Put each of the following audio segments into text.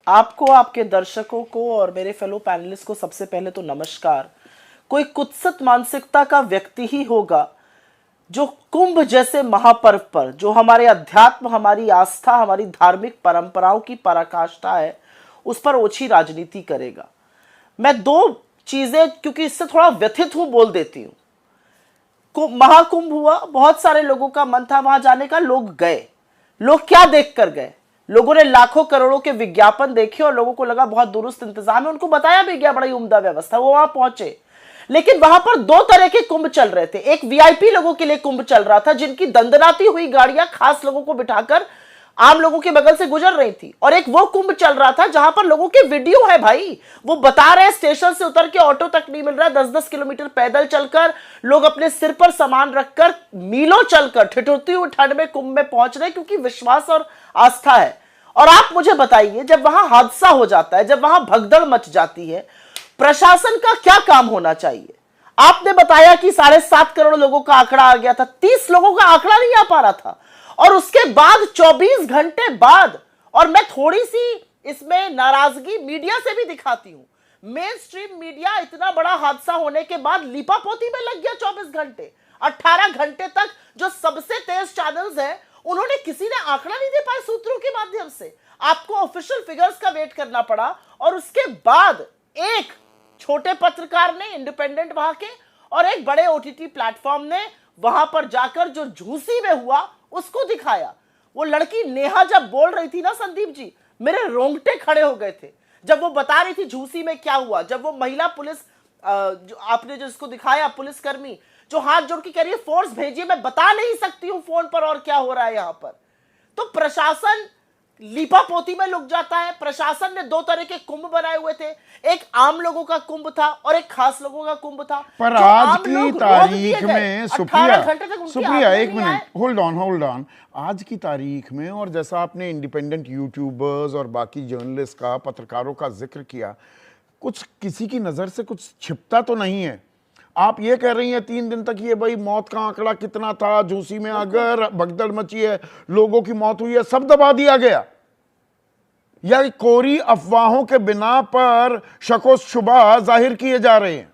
आपको, आपके दर्शकों को और मेरे फेलो पैनलिस्ट को सबसे पहले तो नमस्कार। कोई कुत्सित मानसिकता का व्यक्ति ही होगा जो कुंभ जैसे महापर्व पर, जो हमारे अध्यात्म, हमारी आस्था, हमारी धार्मिक परंपराओं की पराकाष्ठा है, उस पर ओछी राजनीति करेगा। मैं दो चीजें, क्योंकि इससे थोड़ा व्यथित हूं, बोल देती हूं। महाकुंभ हुआ, बहुत सारे लोगों का मन था वहां जाने का, लोग गए। लोग क्या देख कर गए? लोगों ने लाखों करोड़ों के विज्ञापन देखे और लोगों को लगा बहुत दुरुस्त इंतजाम है, उनको बताया भी गया बड़ी उम्दा व्यवस्था, वो वहां पहुंचे। लेकिन वहां पर दो तरह के कुंभ चल रहे थे। एक वीआईपी लोगों के लिए कुंभ चल रहा था, जिनकी दंदनाती हुई गाड़ियां खास लोगों को बिठाकर आम लोगों के बगल से गुजर रही थी। और एक वो कुंभ चल रहा था जहां पर लोगों के वीडियो है भाई, वो बता रहे हैं स्टेशन से उतर के ऑटो तक नहीं मिल रहा है, 10-10 किलोमीटर पैदल चलकर लोग अपने सिर पर सामान रखकर मीलों चलकर ठिठुरती हुई ठंड में कुंभ में पहुंच रहे, क्योंकि विश्वास और आस्था है। और आप मुझे बताइए, जब वहां हादसा हो जाता है, जब वहां भगदड़ मच जाती है, प्रशासन का क्या काम होना चाहिए? आपने बताया कि 7.5 करोड़ लोगों का आंकड़ा आ गया था, 30 लोगों का आंकड़ा नहीं आ पा रहा था। और उसके बाद 24 घंटे बाद, और मैं थोड़ी सी इसमें नाराजगी मीडिया से भी दिखाती हूं, मेन स्ट्रीम मीडिया इतना बड़ा हादसा होने के बाद लीपापोती में लग गया 24 घंटे, 18 घंटे तक। जो सबसे तेज चैनल्स हैं, उन्होंने, किसी ने आंकड़ा नहीं दे पाए सूत्रों के माध्यम से। आपको ऑफिशियल फिगर्स का वेट करना पड़ा। और उसके बाद एक छोटे पत्रकार ने, इंडिपेंडेंट वहां के, और एक बड़े ओटीटी प्लेटफॉर्म ने वहां पर जाकर जो झूसी में हुआ उसको दिखाया। वो लड़की नेहा जब बोल रही थी ना संदीप जी, मेरे रोंगटे खड़े हो गए थे जब वो बता रही थी झूसी में क्या हुआ। जब वो महिला पुलिस, जो आपने जिसको दिखाया, पुलिसकर्मी जो हाथ जोड़ के कह रही है फोर्स भेजिए, मैं बता नहीं सकती हूं फोन पर और क्या हो रहा है यहां पर। तो प्रशासन लीपापोती में लुक जाता है। प्रशासन ने दो तरह के कुंभ बनाए हुए थे, एक आम लोगों का कुंभ था और एक खास लोगों का कुंभ था। पर आज की तारीख में, सुप्रिया एक मिनट, होल्ड ऑन, आज की तारीख में, और जैसा आपने इंडिपेंडेंट यूट्यूबर्स और बाकी जर्नलिस्ट का, पत्रकारों का जिक्र किया, कुछ किसी की नजर से कुछ छिपता तो नहीं है। आप ये कह रही हैं 3 दिन तक ये भाई मौत का आंकड़ा कितना था, झूसी में अगर भगदड़ मची है, लोगों की मौत हुई है, सब दबा दिया गया, या कोरी अफवाहों के बिना पर शको शुबा जाहिर किए जा रहे हैं?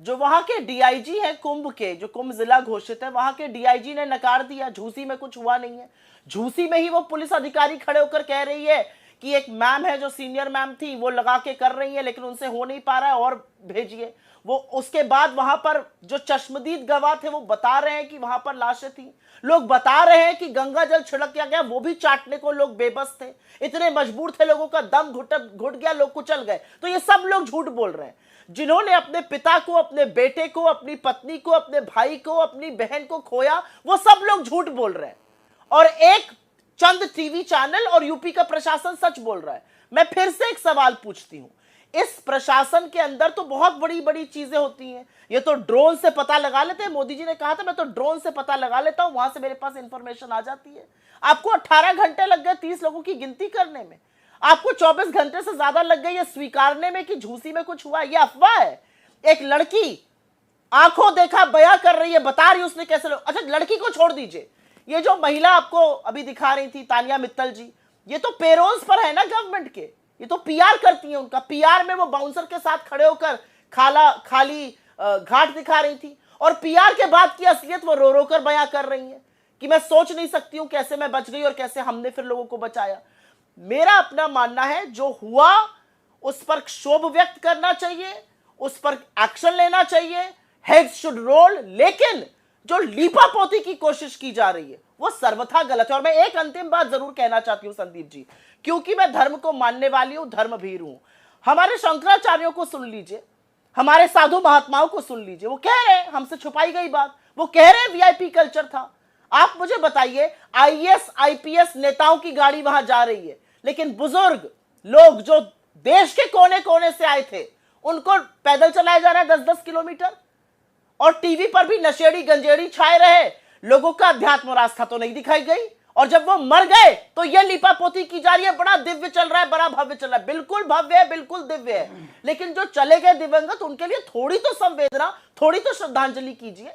जो वहां के डीआईजी हैं कुंभ के, जो कुंभ जिला घोषित है, वहां के डीआईजी ने नकार दिया, झूसी में कुछ हुआ नहीं है। झूसी में ही वो पुलिस अधिकारी खड़े होकर कह रही है कि एक मैम है जो सीनियर मैम थी, वो लगा के कर रही है लेकिन उनसे हो नहीं पा रहा है और भेजिए वो। उसके बाद वहां पर जो चश्मदीद गवाह थे वो बता रहे हैं कि वहां पर लाशें थी। लोग बता रहे हैं कि गंगा जल छिड़क गया, वो भी चाटने को लोग बेबस थे, इतने मजबूर थे, लोगों का दम घुट गया, लोग कुचल गए। तो ये सब लोग झूठ बोल रहे हैं। जिन्होंने अपने पिता को, अपने बेटे को, अपनी पत्नी को, अपने भाई को, अपनी बहन को खोया, वो सब लोग झूठ बोल रहे हैं। और एक चंद टीवी चैनल और यूपी का प्रशासन सच बोल रहा है। मैं फिर से एक सवाल पूछती हूं, इस प्रशासन के अंदर तो बहुत बड़ी बड़ी चीजें होती हैं। ये तो ड्रोन से पता लगा लेते हैं, मोदी जी ने कहा था मैं तो ड्रोन से पता लगा लेता हूं, वहां से मेरे पास इंफॉर्मेशन आ जाती है। आपको 18 घंटे लग गए 30 लोगों की गिनती करने में, आपको 24 घंटे से ज्यादा लग गए ये स्वीकारने में कि झूसी में कुछ हुआ। ये अफवाह है। एक लड़की आंखों देखा बयां कर रही है, बता रही उसने कैसे अच्छा, लड़की को छोड़ दीजिए, ये जो महिला आपको अभी दिखा रही थी तानिया मित्तल जी, ये तो पेरोल्स पर है ना गवर्नमेंट के, ये तो पीआर करती है। उनका पीआर में वो बाउंसर के साथ खड़े होकर खाली घाट दिखा रही थी, और पीआर के बाद की असलियत वो रो रो कर बयां कर रही है कि मैं सोच नहीं सकती हूं कैसे मैं बच गई और कैसे हमने फिर लोगों को बचाया। मेरा अपना मानना है, जो हुआ उस पर क्षोभ व्यक्त करना चाहिए, उस पर एक्शन लेना चाहिए, हेड्स शुड रोल। लेकिन जो लीपापोती की कोशिश की जा रही है वो सर्वथा गलत है। और मैं एक अंतिम बात जरूर कहना चाहती हूं संदीप जी, क्योंकि मैं धर्म को मानने वाली हूं, धर्मभीर हूं। हमारे शंकराचार्यों को सुन लीजिए, हमारे साधु महात्माओं को सुन लीजिए, वो कह रहे हैं हमसे छुपाई गई बात, वो कह रहे हैं वीआईपी कल्चर था। आप मुझे बताइए, आईएएस आईपीएस नेताओं की गाड़ी वहां जा रही है, लेकिन बुजुर्ग लोग जो देश के कोने कोने से आए थे उनको पैदल चलाया जा रहा है 10-10 किलोमीटर। और टीवी पर भी नशेड़ी गंजेड़ी छाए रहे, लोगों का अध्यात्म और आस्था तो नहीं दिखाई गई। और जब वो मर गए तो ये लिपापोती की जा रही है, बड़ा दिव्य चल रहा है, बड़ा भव्य चल रहा है। बिल्कुल भव्य है, बिल्कुल दिव्य है, लेकिन जो चले गए दिवंगत उनके लिए थोड़ी तो संवेदना, थोड़ी तो श्रद्धांजलि कीजिए।